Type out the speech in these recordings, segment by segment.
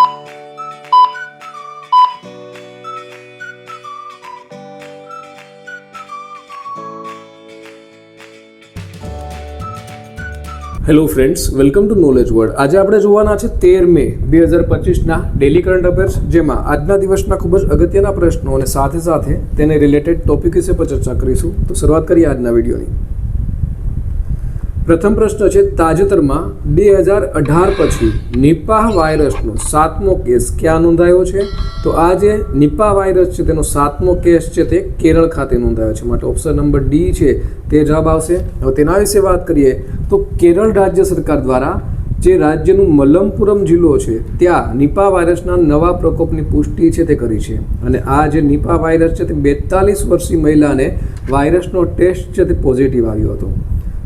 Hello friends, welcome to knowledge world. આજે આપણે જોવાના છે 13 મે 2025ના ડેલી કરંટ અફેર્સ, જેમાં આજના દિવસના ખૂબ જ અગત્યના પ્રશ્નો અને સાથે સાથે તેને રિલેટેડ ટોપિક વિશે પર ચર્ચા કરીશું. તો શરૂઆત કરીએ આજના વિડીયોની. પ્રથમ પ્રશ્ન છે, તાજેતરમાં 2018 પછી નિપાહ વાયરસનો 7મો કેસ ક્યાં નોંધાયો છે? તો આ જે નિપાહ વાયરસ છે તેનો 7મો કેસ છે તે કેરળ ખાતે નોંધાયો છે. માટે ઓપ્શન નંબર ડી છે તે જવાબ આવશે. હવે તેના વિશે વાત કરીએ તો કેરળ રાજ્ય સરકાર દ્વારા જે રાજ્યનું મલપ્પુરમ જિલ્લો છે ત્યાં નિપાહ વાયરસના નવા પ્રકોપની પુષ્ટિ છે તે કરી છે. અને આ જે નિપાહ વાયરસ છે તે 42 વર્ષીય મહિલાને વાયરસનો ટેસ્ટ છે તે પોઝિટિવ આવ્યો હતો.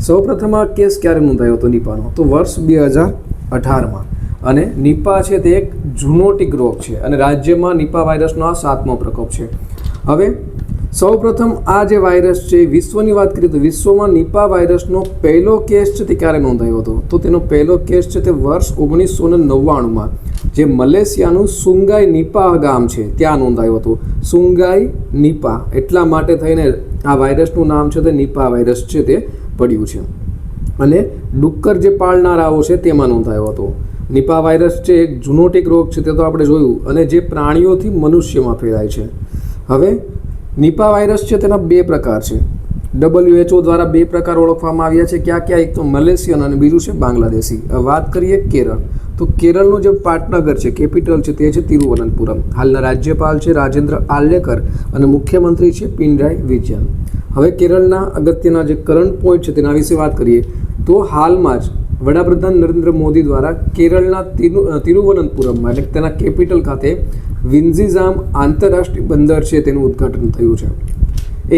સૌપ્રથમ આ કેસ ક્યારે નોંધાયો હતો નિપાહનો? તો વર્ષ 2018માં. અને નિપાહ છે તે એક ઝૂનોટિક રોગ છે અને રાજ્યમાં નિપાહ વાયરસનો આ 7મો પ્રકોપ છે. હવે સૌપ્રથમ આ જે વાયરસ છે વિશ્વની વાત કરીએ તો વિશ્વમાં નિપાહ વાયરસનો પહેલો કેસ છે તે ક્યારે નોંધાયો હતો? તો તેનો પહેલો કેસ છે તે વર્ષ 1999માં જે મલેશિયાનું સુંગાઈ નિપાહ ગામ છે ત્યાં નોંધાયો હતો. સુંગાઈ નિપાહ એટલા માટે થઈને આ વાયરસનું નામ છે તે નિપાહ વાયરસ છે તે પડ્યું છે. અને ડુક્કર જે પાળનારાઓ છે તેમાં નોંધાયો હતો. નિપાહ વાયરસ છે એક ઝૂનોટિક રોગ છે તે તો આપણે જોયું, અને જે પ્રાણીઓથી મનુષ્યમાં ફેલાય છે. હવે નિપાહ વાયરસ છે તેના બે પ્રકાર છે. WHO દ્વારા બે પ્રકાર ઓળખવામાં આવ્યા છે. ક્યાં? એક તો મલેશિયન અને બીજું છે બાંગ્લાદેશી. વાત કરીએ કેરળ, તો કેરળનું જે પાટનગર છે, કેપિટલ છે તે છે તિરુવનંતપુરમ. હાલના રાજ્યપાલ છે રાજેન્દ્ર આર્લેકર અને મુખ્યમંત્રી છે પિનરાઈ વિજયન. હવે કેરળના અગત્યના જે કરંટ પોઈન્ટ છે તેના વિશે વાત કરીએ તો હાલમાં જ વડાપ્રધાન નરેન્દ્ર મોદી દ્વારા કેરળના તિરુવનંતપુરમમાં એટલે તેના કેપિટલ ખાતે વિન્ઝિઝામ આંતરરાષ્ટ્રીય બંદર છે તેનું ઉદ્ઘાટન થયું છે.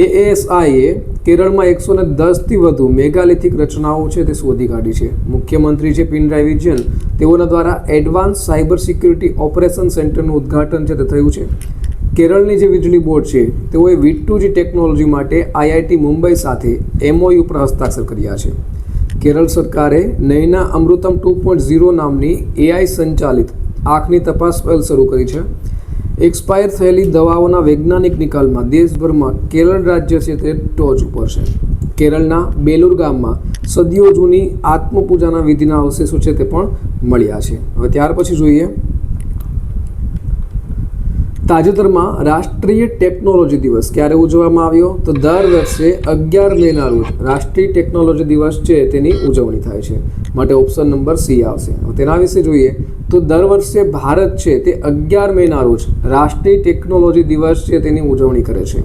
AASIએ કેરળમાં 110થી વધુ મેગાલિથિક રચનાઓ છે તે શોધી કાઢી છે. મુખ્યમંત્રી છે પિનરાઈ વિજયન, તેઓના દ્વારા એડવાન્સ સાયબર સિક્યુરિટી ઓપરેશન સેન્ટરનું ઉદ્ઘાટન છે તે થયું છે. કેરળની જે વીજળી બોર્ડ છે તેઓએ V2G ટેકનોલોજી માટે IIT મુંબઈ સાથે MOU પર હસ્તાક્ષર કર્યા છે. કેરળ સરકારે નયના અમૃતમ 2.0 નામની AI સંચાલિત આંખની તપાસ પહેલ શરૂ કરી છે. એક્સપાયર થયેલી દવાઓના વૈજ્ઞાનિક નિકાલમાં દેશભરમાં કેરળ રાજ્ય છે તે ટોચ ઉપર છે. કેરળના બેલુર ગામમાં સદીઓ જૂની આત્મપૂજાના વિધિના અવશેષો છે તે પણ મળ્યા છે. હવે ત્યાર પછી જોઈએ, તાજેતરમાં રાષ્ટ્રીય ટેકનોલોજી દિવસ ક્યારે ઉજવવામાં આવ્યો? તો દર વર્ષે 11 મેના રોજ રાષ્ટ્રીય ટેકનોલોજી દિવસ છે તેની ઉજવણી થાય છે. માટે ઓપ્શન નંબર સી આવશે. તેના વિશે જોઈએ તો દર વર્ષે ભારત છે તે 11 મેના રોજ રાષ્ટ્રીય ટેકનોલોજી દિવસ છે તેની ઉજવણી કરે છે.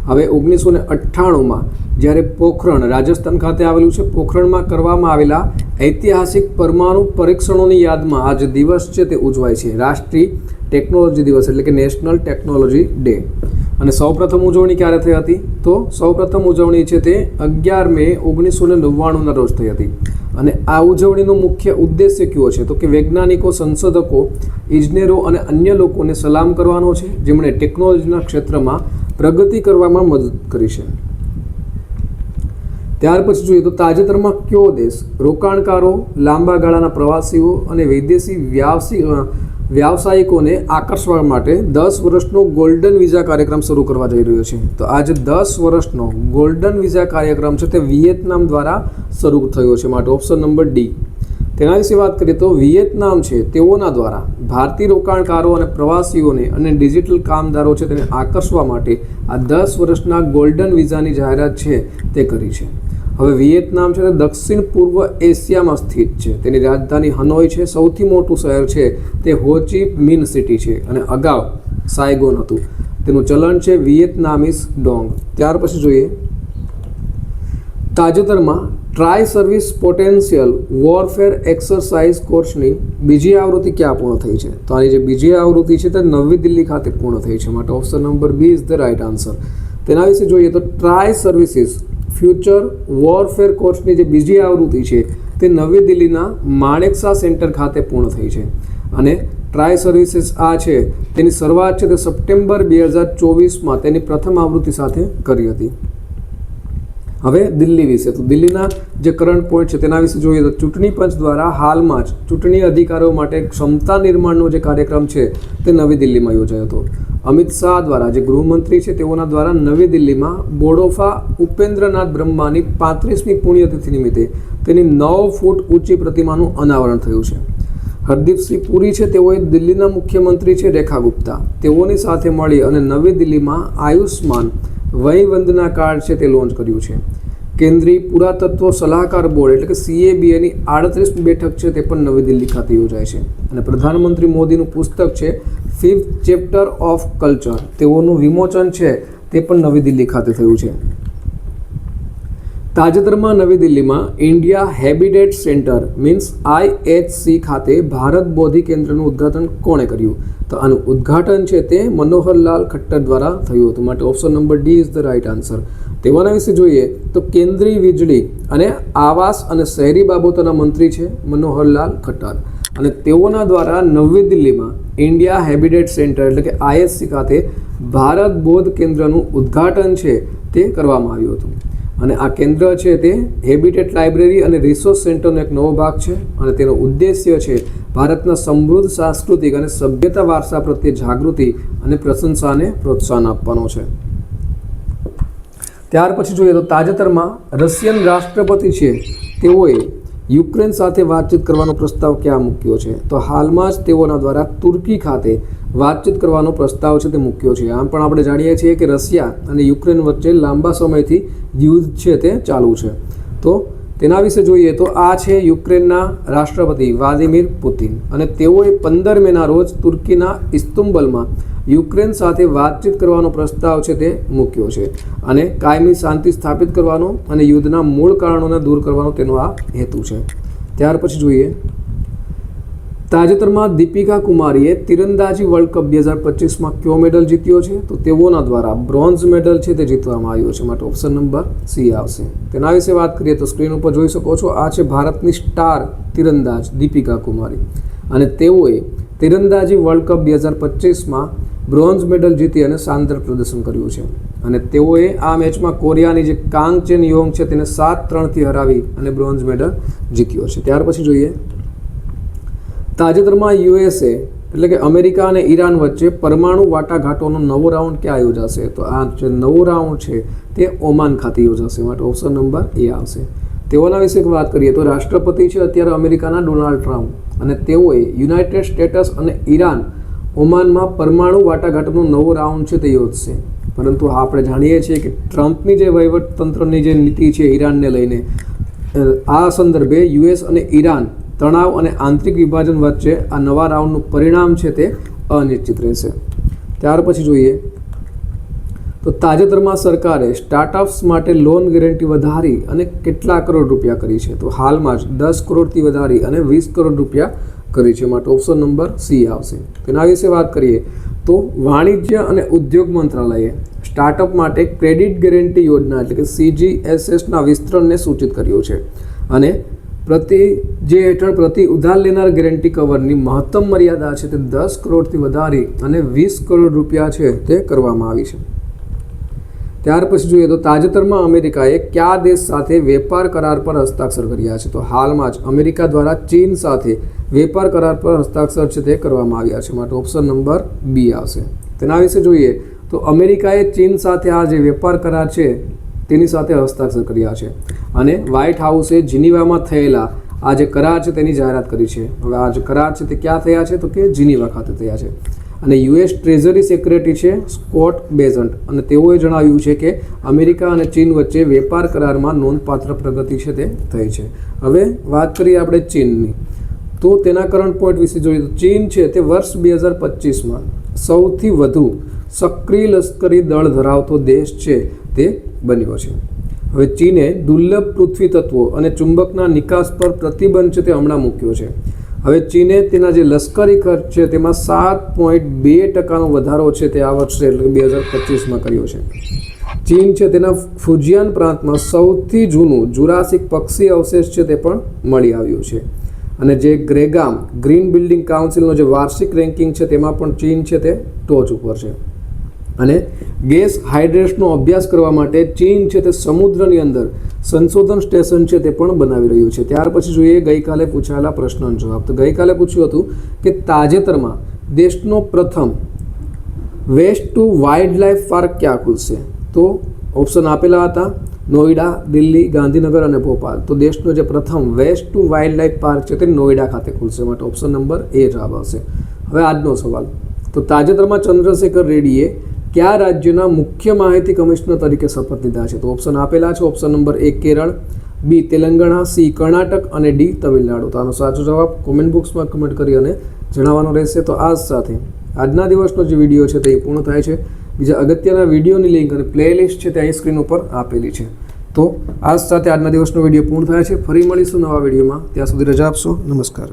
હવે 1998માં જ્યારે પોખરણ રાજસ્થાન ખાતે આવેલું છે, પોખરણમાં કરવામાં આવેલા ઐતિહાસિક પરમાણુ પરીક્ષણોની યાદમાં આ જે દિવસ છે તે ઉજવાય છે, રાષ્ટ્રીય ટેકનોલોજી દિવસ એટલે કે નેશનલ ટેકનોલોજી ડે. અને સૌપ્રથમ ઉજવણી ક્યારે થઈ હતી? તો સૌપ્રથમ ઉજવણી છે તે 11 મે 1999ના રોજ થઈ હતી. અને આ ઉજવણીનો મુખ્ય ઉદ્દેશ્ય કયો છે? તો કે વૈજ્ઞાનિકો, સંશોધકો, ઇજનેરો અને અન્ય લોકોને સલામ કરવાનો છે જેમણે ટેકનોલોજીના ક્ષેત્રમાં પ્રગતિ કરવામાં મદદ કરી છે. ત્યાર પછી જોઈએ તો તાજેતરમાં કયો દેશ રોકાણકારો, લાંબા ગાળાના પ્રવાસીઓ અને વિદેશી વ્યાવસાયિકોને આકર્ષવા માટે 10 વર્ષનો ગોલ્ડન વિઝા કાર્યક્રમ શરૂ કરવા જઈ રહ્યો છે? તો આ જે 10 વર્ષનો ગોલ્ડન વિઝા કાર્યક્રમ છે તે વિયેતનામ દ્વારા શરૂ થયો છે. માટે ઓપ્શન નંબર ડી. તેના વિશે વાત કરીએ તો વિયેતનામ છે તેઓના દ્વારા ભારતીય રોકાણકારો અને પ્રવાસીઓને અને ડિજિટલ કામદારો છે તેને આકર્ષવા માટે આ 10 વર્ષના ગોલ્ડન વિઝાની જાહેરાત છે તે કરી છે. હવે વિયેતનામ છે તે દક્ષિણ પૂર્વ એશિયામાં સ્થિત છે. તેની રાજધાની હનોઈ છે. સૌથી મોટું શહેર છે તે હો ચી મિન સિટી છે અને અગાઉ સાયગોન હતું. તેનું ચલણ છે વિયેતનામીઝ ડોંગ. ત્યાર પછી જોઈએ, તાજેતરમાં try service potential warfare exercise કોર્સની બીજી આવૃત્તિ ક્યાં પૂર્ણ થઈ છે? તો આની જે બીજી આવૃત્તિ છે તે નવી દિલ્હી ખાતે પૂર્ણ થઈ છે. માટે option number B is the right answer. તેના વિશે જોઈએ તો ટ્રાય સર્વિસીસ ફ્યુચર વોરફેર કોર્સની જે બીજી આવૃત્તિ છે તે નવી દિલ્હીના માણેકશા સેન્ટર ખાતે પૂર્ણ થઈ છે. અને ટ્રાય સર્વિસીસ આ છે તેની શરૂઆત છે તે સપ્ટેમ્બર 2024માં તેની પ્રથમ આવૃત્તિ સાથે કરી હતી. હવે દિલ્હી વિશે, તો દિલ્હીના જે કરંટ પોઈન્ટ છે તેના વિશે જોઈએ તો ચૂંટણી પંચ દ્વારા હાલમાં જ ચૂંટણી અધિકારીઓ માટે ક્ષમતા નિર્માણનો જે કાર્યક્રમ છે તે નવી દિલ્હીમાં યોજાયો હતો. અમિત શાહ દ્વારા, જે ગૃહમંત્રી છે તેઓના દ્વારા નવી દિલ્હીમાં બોડોફા ઉપેન્દ્રનાથ બ્રહ્માની 35મી પુણ્યતિથિ નિમિત્તે તેની 9 ફૂટ ઊંચી પ્રતિમાનું અનાવરણ થયું છે. હરદીપસિંહ પુરી છે તેઓએ દિલ્હીના મુખ્યમંત્રી છે રેખા ગુપ્તા તેઓની સાથે મળી અને નવી દિલ્હીમાં આયુષ્માન વય વંદના કાર્ડ છે તે લોન્ચ કર્યું છે. કેન્દ્રીય પુરાતત્વ સલાહકાર બોર્ડ એટલે કે CABAની 38મી બેઠક છે તે પણ નવી દિલ્હી ખાતે યોજાય છે. અને પ્રધાનમંત્રી મોદીનું પુસ્તક છે 5th ચેપ્ટર ઓફ કલ્ચર, તેઓનું વિમોચન છે તે પણ નવી દિલ્હી ખાતે થયું છે. તાજેતરમાં નવી દિલ્હીમાં India habitat centre means IHC ખાતે ભારત બોધિ કેન્દ્રનું ઉદ્ઘાટન કોણે કર્યું? તો આનું ઉદ્ઘાટન છે તે મનોહરલાલ ખટ્ટર દ્વારા થયું હતું. માટે option number D is the right answer. તેઓના વિશે જોઈએ તો કેન્દ્રીય વીજળી અને આવાસ અને શહેરી બાબતોના મંત્રી છે મનોહરલાલ ખટ્ટર, અને તેઓના દ્વારા નવી દિલ્હીમાં ઇન્ડિયા હેબિટેટ સેન્ટર એટલે કે IHC ખાતે ભારત બોધ કેન્દ્રનું ઉદ્ઘાટન છે તે કરવામાં આવ્યું હતું. અને આ કેન્દ્ર છે તે હેબિટેટ લાઇબ્રેરી અને રિસોર્સ સેન્ટરનો એક નવો ભાગ છે, અને તેનો ઉદ્દેશ્ય છે ભારતના સમૃદ્ધ સાંસ્કૃતિક અને સભ્યતા વારસા પ્રત્યે જાગૃતિ અને પ્રશંસાને પ્રોત્સાહન આપવાનો છે. ત્યાર પછી જોઈએ તો તાજેતરમાં રશિયન રાષ્ટ્રપતિ છે તેઓએ યુક્રેન સાથે વાતચીત કરવાનો પ્રસ્તાવ ક્યાં મૂક્યો છે? તો હાલમાં જ તેઓના દ્વારા તુર્કી ખાતે વાતચીત કરવાનો પ્રસ્તાવ છે તે મૂક્યો છે. આમ પણ આપણે જાણીએ છીએ કે રશિયા અને યુક્રેન વચ્ચે લાંબા સમયથી યુદ્ધ છે તે ચાલુ છે. તો તેના વિશે જોઈએ તો આ છે યુક્રેનના રાષ્ટ્રપતિ વ્લાદિમીર પુતિન, અને તેઓએ 15 મેના રોજ તુર્કીના ઇસ્તુંબુલમાં યુક્રેન સાથે વાતચીત કરવાનો પ્રસ્તાવ છે તે મૂક્યો છે, અને કાયમી શાંતિ સ્થાપિત કરવાનો અને યુદ્ધના મૂળ કારણોને દૂર કરવાનો તેનો આ હેતુ છે. ત્યાર પછી જોઈએ તાજેતરમાં દીપિકા કુમારીએ તીરંદાજી વર્લ્ડ કપ 2025માં કયો મેડલ જીત્યો છે? તો તેઓના દ્વારા બ્રોન્ઝ મેડલ છે તે જીતવામાં આવ્યો છે. માટે ઓપ્શન નંબર સી આવશે. તેના વિશે વાત કરીએ તો સ્ક્રીન ઉપર જોઈ શકો છો, આ છે ભારતની સ્ટાર તીરંદાજ દીપિકા કુમારી, અને તેઓએ તીરંદાજી વર્લ્ડ કપ 2025માં બ્રોન્ઝ મેડલ જીતી અને શાનદાર પ્રદર્શન કર્યું છે. અને તેઓએ આ મેચમાં કોરિયાની જે કાંગ ચેન યોંગ છે તેને 7-3થી હરાવી અને બ્રોન્ઝ મેડલ જીત્યો છે. ત્યાર પછી જોઈએ તાજેતરમાં USA એટલે કે અમેરિકા અને ઈરાન વચ્ચે પરમાણુ વાટાઘાટોનો નવો રાઉન્ડ ક્યાં યોજાશે? તો આ જે નવો રાઉન્ડ છે તે ઓમાન ખાતે યોજાશે. માટે ઓપ્શન નંબર એ આવશે. તેઓના વિશે વાત કરીએ તો રાષ્ટ્રપતિ છે અત્યારે અમેરિકાના ડોનાલ્ડ ટ્રમ્પ, અને તેઓએ યુનાઇટેડ સ્ટેટ્સ અને ઈરાન ઓમાનમાં પરમાણુ વાટાઘાટોનો નવો રાઉન્ડ છે તે યોજશે. પરંતુ આપણે જાણીએ છીએ કે ટ્રમ્પની જે વહીવટતંત્રની જે નીતિ છે ઈરાનને લઈને, આ સંદર્ભે US અને ઈરાન તણાવ અને આંતરિક વિભાજન વચ્ચે આ નવા રાઉન્ડનું પરિણામ છે તે અનિશ્ચિત રહેશે. ત્યાર પછી જોઈએ તો તાજેતરમાં સરકારે સ્ટાર્ટઅપ્સ માટે લોન ગેરંટી વધારી અને કેટલા કરોડ રૂપિયા કરી છે? તો હાલમાં જ 10 કરોડથી વધારી અને 20 કરોડ રૂપિયા કરી છે. માટે ઓપ્શન નંબર સી આવશે. તેના વિશે વાત કરીએ તો વાણિજ્ય અને ઉદ્યોગ મંત્રાલયે સ્ટાર્ટઅપ માટે ક્રેડિટ ગેરંટી યોજના એટલે કે CGSSના વિસ્તરણને સૂચિત કર્યું છે, અને જે હેઠળ પ્રતિ ઉધાર લેનાર ગેરંટી કવરની મહત્તમ મર્યાદા છે તે 10 કરોડથી વધારી અને 20 કરોડ રૂપિયા છે તે કરવામાં આવી છે. ત્યાર પછી જોઈએ તો તાજેતરમાં અમેરિકાએ કયા દેશ સાથે વેપાર કરાર પર હસ્તાક્ષર કર્યા છે? તો હાલમાં જ અમેરિકા દ્વારા ચીન સાથે વેપાર કરાર પર હસ્તાક્ષર છે તે કરવામાં આવ્યા છે. માટે ઓપ્શન નંબર બી આવશે. તેના વિશે જોઈએ તો અમેરિકાએ ચીન સાથે આ જે વેપાર કરાર છે તેની સાથે હસ્તાક્ષર કર્યા છે, અને વ્હાઇટ હાઉસે જીનીવામાં થયેલા આ જે કરાર છે તેની જાહેરાત કરી છે. હવે આ જે કરાર છે તે ક્યાં થયા છે? તો કે જીનીવા ખાતે થયા છે. અને US ટ્રેઝરી સેક્રેટરી છે સ્કોટ બેઝન્ટ, અને તેઓએ જણાવ્યું છે કે અમેરિકા અને ચીન વચ્ચે વેપાર કરારમાં નોંધપાત્ર પ્રગતિ છે તે થઈ છે. હવે વાત કરીએ આપણે ચીનની, તો તેના કરંટ પોઈન્ટ વિશે જોઈએ તો ચીન છે તે વર્ષ 2025માં સૌથી વધુ સક્રિય લશ્કરી દળ ધરાવતો દેશ છે તે બન્યો છે. હવે ચીને દુર્લભ પૃથ્વી તત્વો અને ચુંબકના નિકાસ પર પ્રતિબંધ છે તે હમણાં મૂક્યો છે. હવે ચીને તેના જે લશ્કરી ખર્ચ છે તેમાં 7.2% વધારો છે તે આ વર્ષે એટલે 2025માં કર્યો છે. ચીન છે તેના ફુજિયાન પ્રાંતમાં સૌથી જૂનું જુરાસિક પક્ષી અવશેષ છે તે પણ મળી આવ્યું છે, અને જે ગ્રેગામ ગ્રીન બિલ્ડિંગ કાઉન્સિલનો જે વાર્ષિક રેન્કિંગ છે તેમાં પણ ચીન છે તે ટોચ ઉપર છે. અને ગેસ હાઇડ્રેશનનો અભ્યાસ કરવા માટે ચીન છે તે સમુદ્રની અંદર સંશોધન સ્ટેશન છે તે પણ બનાવી રહ્યું છે. ત્યાર પછી જોઈએ ગઈકાલે પૂછાયેલા પ્રશ્નનો જવાબ. તો ગઈકાલે પૂછ્યું હતું કે તાજેતરમાં દેશનો પ્રથમ waste to wildlife park ક્યાં ખુલશે? તો ઓપ્શન આપેલા હતા નોઈડા, દિલ્હી, ગાંધીનગર અને ભોપાલ. તો દેશનો જે પ્રથમ waste to wildlife park છે તે નોઈડા ખાતે ખુલશે, માટે ઓપ્શન નંબર એ જવાબ આવશે. હવે આજનો સવાલ. તો તાજેતરમાં ચંદ્રશેખર રેડ્ડીએ કયા રાજ્યના મુખ્ય માહિતી કમિશનર તરીકે શપથ લીધા છે? તો ઓપ્શન આપેલા છે. ઓપ્શન નંબર એ કેરળ, બી તેલંગાણા, સી કર્ણાટક અને ડી તમિલનાડુ. તો આનો સાચો જવાબ કોમેન્ટ બોક્સમાં કમેન્ટ કરી અને જણાવવાનો રહેશે. તો આ સાથે આજના દિવસનો જે વિડીયો છે તે પૂર્ણ થાય છે. બીજા અગત્યના વિડીયોની લિંક અને પ્લેલિસ્ટ છે તે અહીં સ્ક્રીન ઉપર આપેલી છે. તો આ સાથે આજના દિવસનો વિડીયો પૂર્ણ થાય છે. ફરી મળીશું નવા વિડીયોમાં. ત્યાં સુધી રજા આપશો. નમસ્કાર.